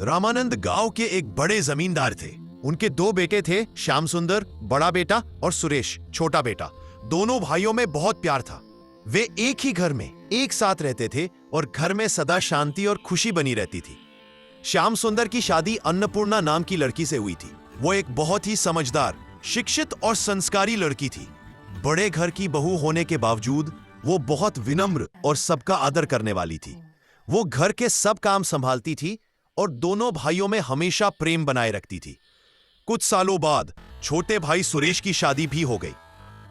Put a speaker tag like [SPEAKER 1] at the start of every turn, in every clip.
[SPEAKER 1] रामानंद गांव के एक बड़े जमींदार थे। उनके दो बेटे थे, श्याम सुंदर बड़ा बेटा और सुरेश छोटा बेटा। दोनों भाइयों में बहुत प्यार था। वे एक ही घर में एक साथ रहते थे और घर में सदा शांति और खुशी बनी रहती थी। श्याम सुंदर की शादी अन्नपूर्णा नाम की लड़की से हुई थी। वो एक बहुत ही समझदार, शिक्षित और संस्कारी लड़की थी। बड़े घर की बहू होने के बावजूद वो बहुत विनम्र और सबका आदर करने वाली थी। वो घर के सब काम संभालती थी और दोनों भाइयों में हमेशा प्रेम बनाए रखती थी। कुछ सालों बाद छोटे भाई सुरेश की शादी भी हो गई।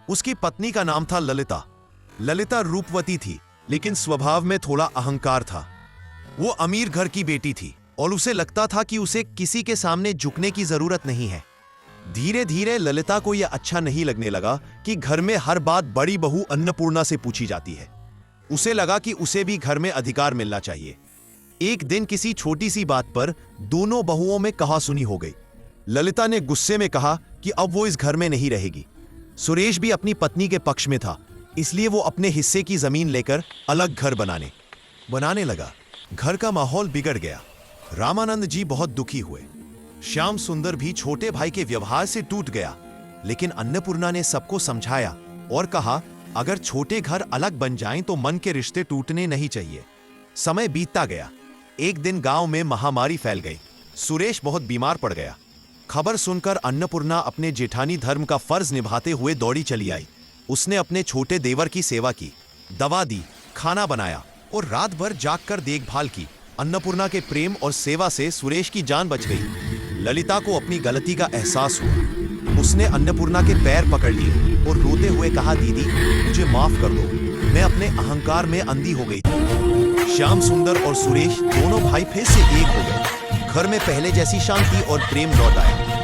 [SPEAKER 1] उसकी पत्नी का नाम था ललिता। ललिता रूपवती थी, लेकिन स्वभाव में थोड़ा अहंकार था। वो अमीर घर की बेटी थी और उसे लगता था कि उसे किसी के सामने झुकने की जरूरत नहीं है। धीरे धीरे ललिता को यह अच्छा नहीं लगने लगा कि घर में हर बात बड़ी बहू अन्नपूर्णा से पूछी जाती है। उसे लगा कि उसे भी घर में अधिकार मिलना चाहिए। एक दिन किसी छोटी सी बात पर दोनों बहुओं में कहासुनी हो गई। ललिता ने गुस्से में कहा कि अब वो इस घर में नहीं रहेगी। सुरेश भी अपनी पत्नी के पक्ष में था, इसलिए वो अपने हिस्से की जमीन लेकर अलग घर बनाने लगा। घर का माहौल बिगड़ गया। रामानंद जी बहुत दुखी हुए। श्याम सुंदर भी छोटे भाई के व्यवहार से टूट गया, लेकिन अन्नपूर्णा ने सबको समझाया और कहा, अगर छोटे घर अलग बन जाएं तो मन के रिश्ते टूटने नहीं चाहिए। समय बीतता गया। एक दिन गांव में महामारी फैल गई। सुरेश बहुत बीमार पड़ गया। खबर सुनकर अन्नपूर्णा अपने जेठानी धर्म का फर्ज निभाते हुए दौड़ी चली आई। उसने अपने छोटे देवर की सेवा की, दवा दी, खाना बनाया और रात भर जागकर देखभाल की। अन्नपूर्णा के प्रेम और सेवा से सुरेश की जान बच गई। ललिता को अपनी गलती का एहसास हुआ। उसने अन्नपूर्णा के पैर पकड़ लिए और रोते हुए कहा, दीदी मुझे माफ कर दो, मैं अपने अहंकार में अंधी हो गई थी। श्याम सुंदर और सुरेश दोनों भाई फिर से एक हो गए। घर में पहले जैसी शांति और प्रेम लौट आया।